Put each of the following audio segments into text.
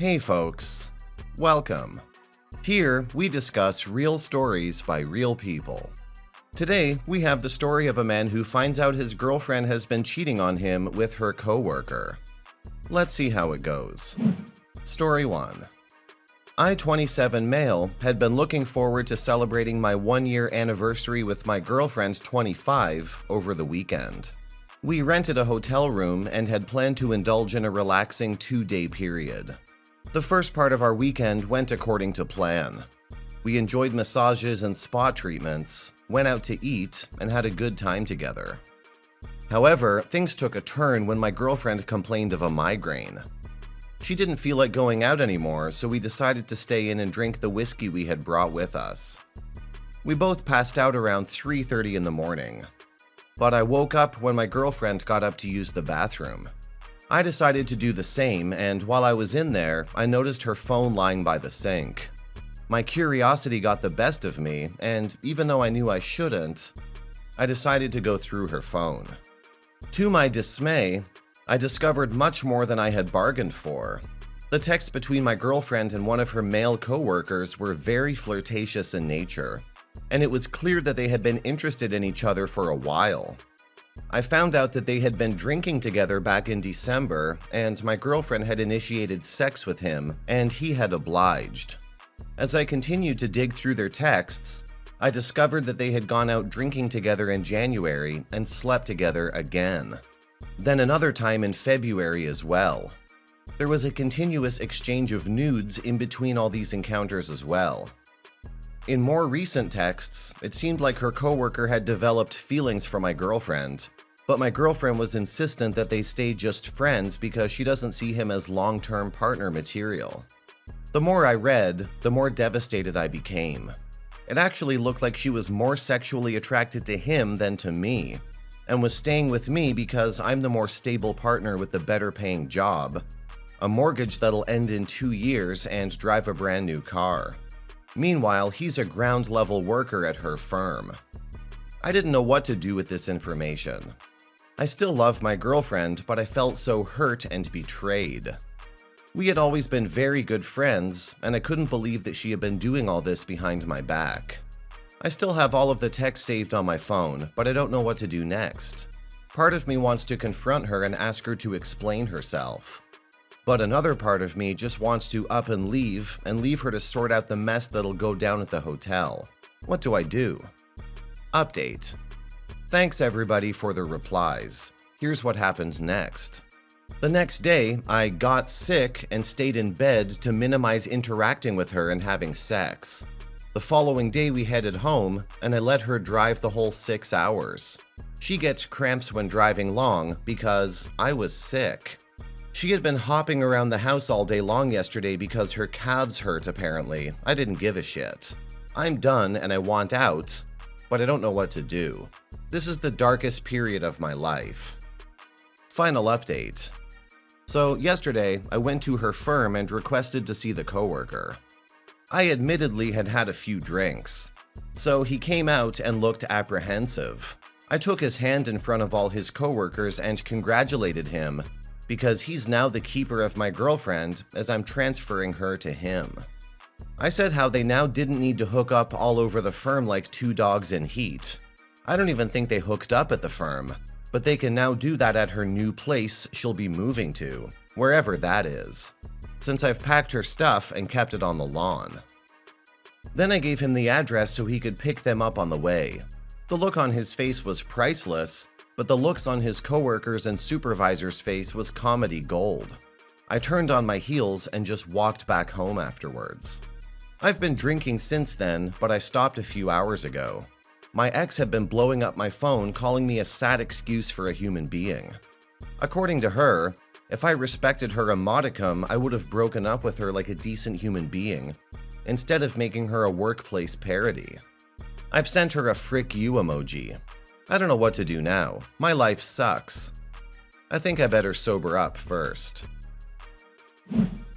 Hey folks, welcome. Here we discuss real stories by real people. Today we have the story of a man who finds out his girlfriend has been cheating on him with her coworker. Let's see how it goes. Story 1. I, 27 male, had been looking forward to celebrating my 1-year anniversary with my girlfriend, 25, over the weekend. We rented a hotel room and had planned to indulge in a relaxing 2-day period. The first part of our weekend went according to plan. We enjoyed massages and spa treatments, went out to eat, and had a good time together. However, things took a turn when my girlfriend complained of a migraine. She didn't feel like going out anymore, so we decided to stay in and drink the whiskey we had brought with us. We both passed out around 3:30 in the morning. But I woke up when my girlfriend got up to use the bathroom. I decided to do the same, and while I was in there, I noticed her phone lying by the sink. My curiosity got the best of me, and even though I knew I shouldn't, I decided to go through her phone. To my dismay, I discovered much more than I had bargained for. The texts between my girlfriend and one of her male coworkers were very flirtatious in nature, and it was clear that they had been interested in each other for a while. I found out that they had been drinking together back in December, and my girlfriend had initiated sex with him, and he had obliged. As I continued to dig through their texts, I discovered that they had gone out drinking together in January and slept together again. Then another time in February as well. There was a continuous exchange of nudes in between all these encounters as well. In more recent texts, it seemed like her coworker had developed feelings for my girlfriend, but my girlfriend was insistent that they stay just friends because she doesn't see him as long-term partner material. The more I read, the more devastated I became. It actually looked like she was more sexually attracted to him than to me, and was staying with me because I'm the more stable partner with the better-paying job, a mortgage that'll end in 2 years, and drive a brand new car. Meanwhile, he's a ground-level worker at her firm. I didn't know what to do with this information. I still love my girlfriend, but I felt so hurt and betrayed. We had always been very good friends, and I couldn't believe that she had been doing all this behind my back. I still have all of the texts saved on my phone, but I don't know what to do next. Part of me wants to confront her and ask her to explain herself. But another part of me just wants to up and leave her to sort out the mess that'll go down at the hotel. What do I do? Update. Thanks everybody for the replies. Here's what happened next. The next day, I got sick and stayed in bed to minimize interacting with her and having sex. The following day we headed home, and I let her drive the whole 6 hours. She gets cramps when driving long because I was sick. She had been hopping around the house all day long yesterday because her calves hurt apparently. I didn't give a shit. I'm done and I want out, but I don't know what to do. This is the darkest period of my life. Final update. So yesterday, I went to her firm and requested to see the coworker. I admittedly had had a few drinks, so he came out and looked apprehensive. I took his hand in front of all his coworkers and congratulated him because he's now the keeper of my girlfriend as I'm transferring her to him. I said how they now didn't need to hook up all over the firm like 2 dogs in heat. I don't even think they hooked up at the firm, but they can now do that at her new place she'll be moving to, wherever that is, since I've packed her stuff and kept it on the lawn. Then I gave him the address so he could pick them up on the way. The look on his face was priceless, but the looks on his coworkers and supervisor's face was comedy gold. I turned on my heels and just walked back home afterwards. I've been drinking since then, but I stopped a few hours ago. My ex had been blowing up my phone, calling me a sad excuse for a human being. According to her, if I respected her a modicum, I would have broken up with her like a decent human being, instead of making her a workplace parody. I've sent her a frick you emoji. I don't know what to do now. My life sucks. I think I better sober up first.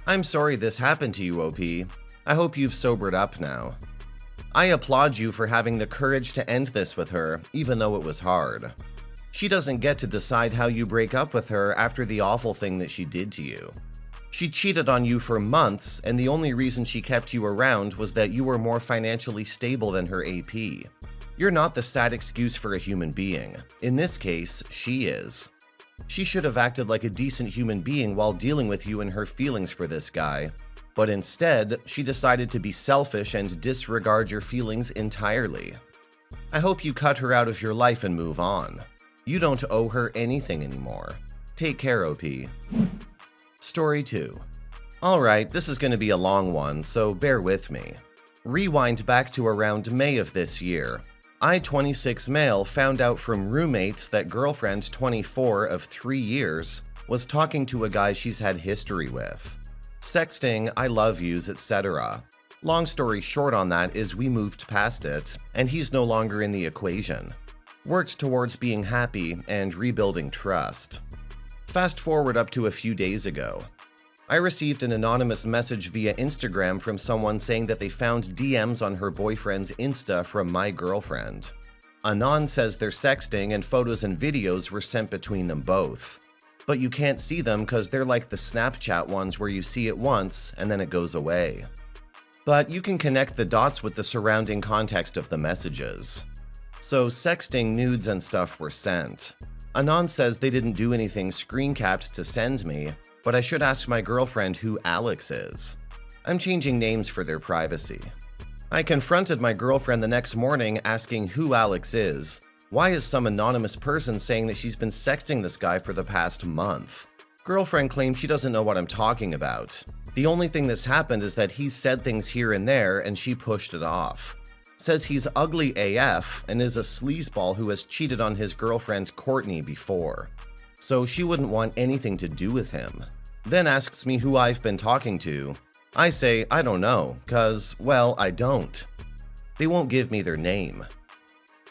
I'm sorry this happened to you, OP. I hope you've sobered up now. I applaud you for having the courage to end this with her, even though it was hard. She doesn't get to decide how you break up with her after the awful thing that she did to you. She cheated on you for months, and the only reason she kept you around was that you were more financially stable than her AP. You're not the sad excuse for a human being. In this case, she is. She should have acted like a decent human being while dealing with you and her feelings for this guy. But instead, she decided to be selfish and disregard your feelings entirely. I hope you cut her out of your life and move on. You don't owe her anything anymore. Take care, OP. Story 2. Alright, this is going to be a long one, so bear with me. Rewind back to around May of this year. I, 26 male, found out from roommates that girlfriend 24 of 3 years was talking to a guy she's had history with. Sexting, I love yous, etc. Long story short on that is we moved past it, and he's no longer in the equation. Worked towards being happy and rebuilding trust. Fast forward up to a few days ago. I received an anonymous message via Instagram from someone saying that they found DMs on her boyfriend's Insta from my girlfriend. Anon says they're sexting and photos and videos were sent between them both. But you can't see them because they're like the Snapchat ones where you see it once and then it goes away. But you can connect the dots with the surrounding context of the messages. So sexting nudes and stuff were sent. Anon says they didn't do anything screen capped to send me, but I should ask my girlfriend who Alex is. I'm changing names for their privacy. I confronted my girlfriend the next morning asking who Alex is. Why is some anonymous person saying that she's been sexting this guy for the past month? Girlfriend claims she doesn't know what I'm talking about. The only thing that's happened is that he's said things here and there and she pushed it off. Says he's ugly AF and is a sleazeball who has cheated on his girlfriend Courtney before. So she wouldn't want anything to do with him. Then asks me who I've been talking to. I say I don't know, cause, well, I don't. They won't give me their name.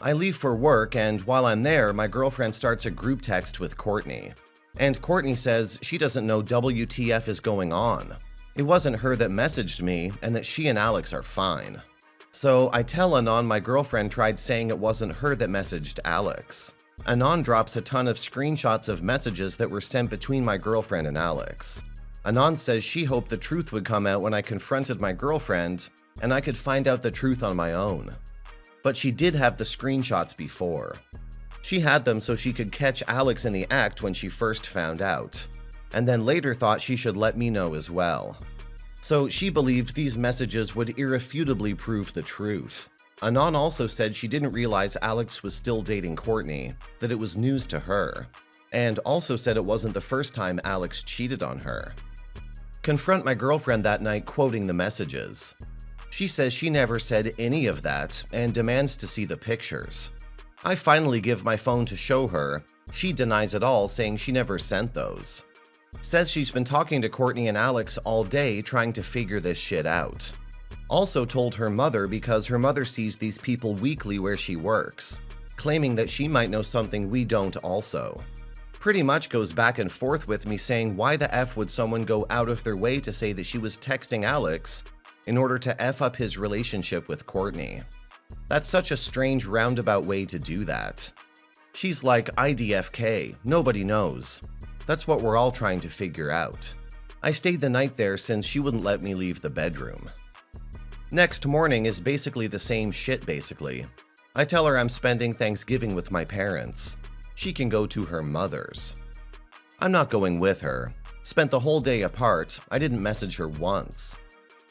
I leave for work and while I'm there, my girlfriend starts a group text with Courtney. And Courtney says she doesn't know WTF is going on. It wasn't her that messaged me and that she and Alex are fine. So I tell Anon my girlfriend tried saying it wasn't her that messaged Alex. Anon drops a ton of screenshots of messages that were sent between my girlfriend and Alex. Anon says she hoped the truth would come out when I confronted my girlfriend and I could find out the truth on my own. But she did have the screenshots before. She had them so she could catch Alex in the act when she first found out, and then later thought she should let me know as well. So she believed these messages would irrefutably prove the truth. Anon also said she didn't realize Alex was still dating Courtney, that it was news to her, and also said it wasn't the first time Alex cheated on her. Confront my girlfriend that night quoting the messages. She says she never said any of that and demands to see the pictures. I finally give my phone to show her. She denies it all, saying she never sent those. Says she's been talking to Courtney and Alex all day trying to figure this shit out. Also told her mother because her mother sees these people weekly where she works, claiming that she might know something we don't also. Pretty much goes back and forth with me saying why the F would someone go out of their way to say that she was texting Alex in order to F up his relationship with Courtney. That's such a strange roundabout way to do that. She's like IDFK, nobody knows. That's what we're all trying to figure out. I stayed the night there since she wouldn't let me leave the bedroom. Next morning is basically the same shit basically. I tell her I'm spending Thanksgiving with my parents. She can go to her mother's. I'm not going with her. Spent the whole day apart, I didn't message her once.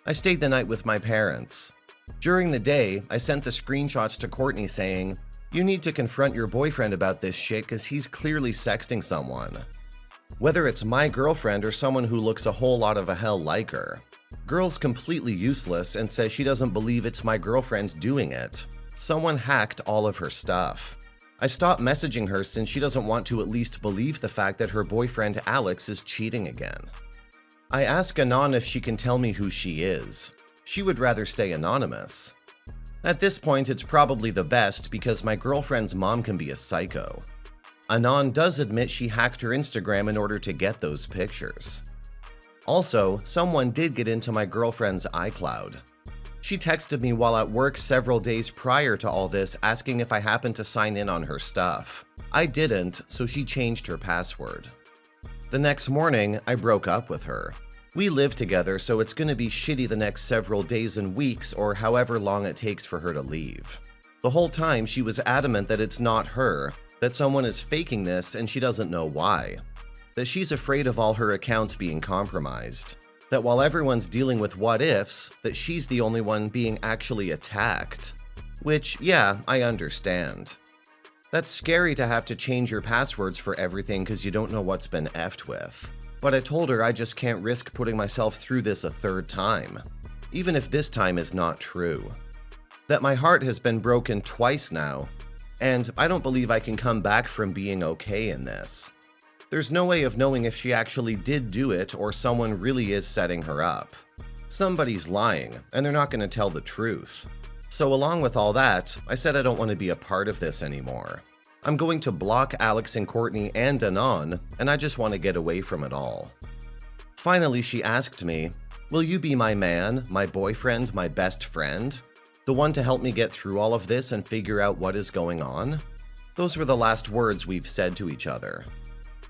I stayed the night with my parents. During the day, I sent the screenshots to Courtney saying, "You need to confront your boyfriend about this shit because he's clearly sexting someone." Whether it's my girlfriend or someone who looks a whole lot of a hell like her. Girl's completely useless and says she doesn't believe it's my girlfriend doing it. Someone hacked all of her stuff. I stopped messaging her since she doesn't want to at least believe the fact that her boyfriend Alex is cheating again. I ask Anon if she can tell me who she is. She would rather stay anonymous. At this point, it's probably the best because my girlfriend's mom can be a psycho. Anon does admit she hacked her Instagram in order to get those pictures. Also, someone did get into my girlfriend's iCloud. She texted me while at work several days prior to all this asking if I happened to sign in on her stuff. I didn't, so she changed her password. The next morning, I broke up with her. We live together, so it's gonna be shitty the next several days and weeks or however long it takes for her to leave. The whole time she was adamant that it's not her, that someone is faking this and she doesn't know why. That she's afraid of all her accounts being compromised. That while everyone's dealing with what-ifs, that she's the only one being actually attacked. Which, yeah, I understand. That's scary to have to change your passwords for everything because you don't know what's been effed with. But I told her I just can't risk putting myself through this a third time, even if this time is not true. That my heart has been broken twice now, and I don't believe I can come back from being okay in this. There's no way of knowing if she actually did do it or someone really is setting her up. Somebody's lying, and they're not going to tell the truth. So along with all that, I said I don't want to be a part of this anymore. I'm going to block Alex and Courtney and Anon, and I just want to get away from it all. Finally, she asked me, "Will you be my man, my boyfriend, my best friend? The one to help me get through all of this and figure out what is going on?" Those were the last words we've said to each other.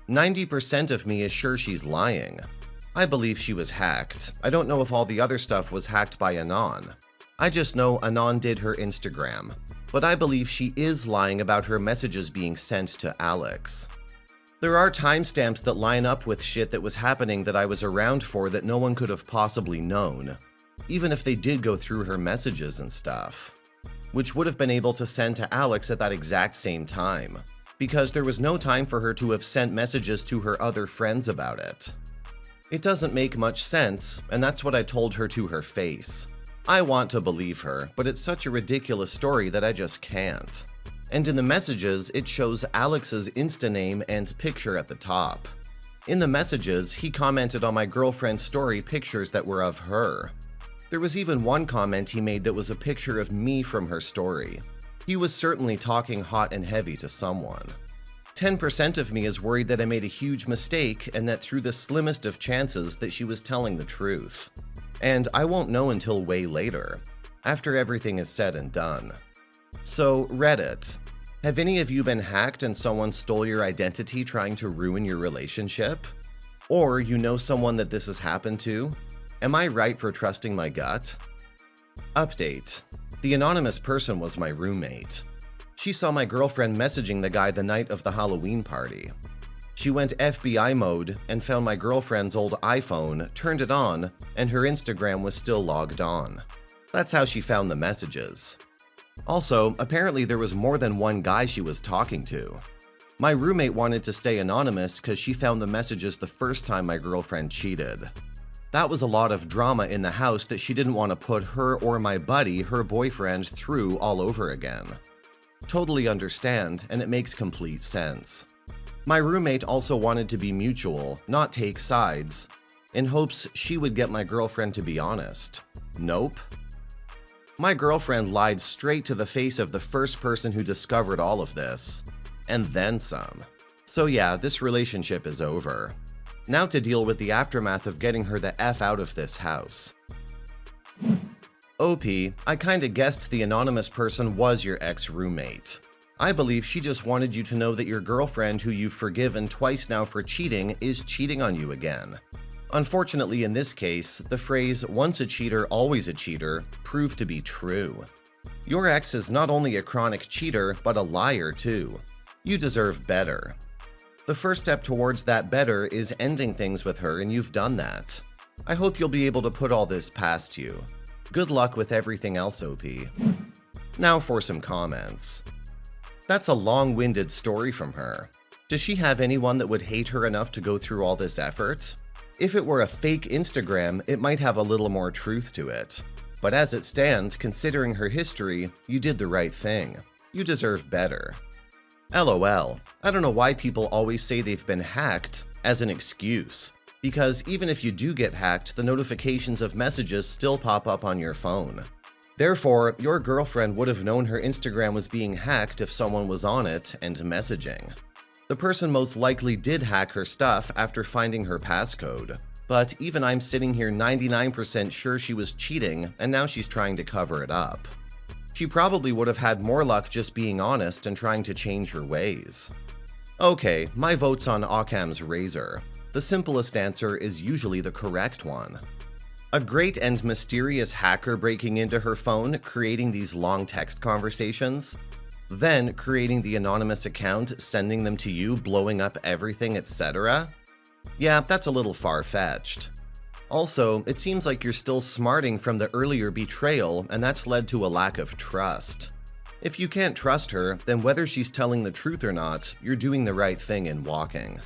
90% of me is sure she's lying. I believe she was hacked. I don't know if all the other stuff was hacked by Anon. I just know Anon did her Instagram. But I believe she is lying about her messages being sent to Alex. There are timestamps that line up with shit that was happening that I was around for that no one could have possibly known, even if they did go through her messages and stuff, which would have been able to send to Alex at that exact same time, because there was no time for her to have sent messages to her other friends about it. It doesn't make much sense, and that's what I told her to her face. I want to believe her, but it's such a ridiculous story that I just can't. And in the messages, it shows Alex's Insta name and picture at the top. In the messages, he commented on my girlfriend's story pictures that were of her. There was even one comment he made that was a picture of me from her story. He was certainly talking hot and heavy to someone. 10% of me is worried that I made a huge mistake and that through the slimmest of chances that she was telling the truth. And I won't know until way later, after everything is said and done. So, Reddit. Have any of you been hacked and someone stole your identity trying to ruin your relationship? Or you know someone that this has happened to? Am I right for trusting my gut? Update. The anonymous person was my roommate. She saw my girlfriend messaging the guy the night of the Halloween party. She went FBI mode and found my girlfriend's old iPhone, turned it on, and her Instagram was still logged on. That's how she found the messages. Also, apparently there was more than one guy she was talking to. My roommate wanted to stay anonymous because she found the messages the first time my girlfriend cheated. That was a lot of drama in the house that she didn't want to put her or my buddy, her boyfriend, through all over again. Totally understand, and it makes complete sense. My roommate also wanted to be mutual, not take sides, in hopes she would get my girlfriend to be honest. Nope. My girlfriend lied straight to the face of the first person who discovered all of this, and then some. So yeah, this relationship is over. Now to deal with the aftermath of getting her the F out of this house. OP, I kinda guessed the anonymous person was your ex-roommate. I believe she just wanted you to know that your girlfriend, who you've forgiven twice now for cheating, is cheating on you again. Unfortunately, in this case, the phrase "once a cheater, always a cheater" proved to be true. Your ex is not only a chronic cheater, but a liar too. You deserve better. The first step towards that better is ending things with her, and you've done that. I hope you'll be able to put all this past you. Good luck with everything else, OP. Now for some comments. That's a long-winded story from her. Does she have anyone that would hate her enough to go through all this effort? If it were a fake Instagram, it might have a little more truth to it. But as it stands, considering her history, you did the right thing. You deserve better. LOL. I don't know why people always say they've been hacked as an excuse. Because even if you do get hacked, the notifications of messages still pop up on your phone. Therefore, your girlfriend would have known her Instagram was being hacked if someone was on it and messaging. The person most likely did hack her stuff after finding her passcode. But even I'm sitting here 99% sure she was cheating, and now she's trying to cover it up. She probably would have had more luck just being honest and trying to change her ways. Okay, my vote's on Occam's razor. The simplest answer is usually the correct one. A great and mysterious hacker breaking into her phone, creating these long text conversations, then creating the anonymous account, sending them to you, blowing up everything, etc.? Yeah, that's a little far-fetched. Also, it seems like you're still smarting from the earlier betrayal, and that's led to a lack of trust. If you can't trust her, then whether she's telling the truth or not, you're doing the right thing in walking.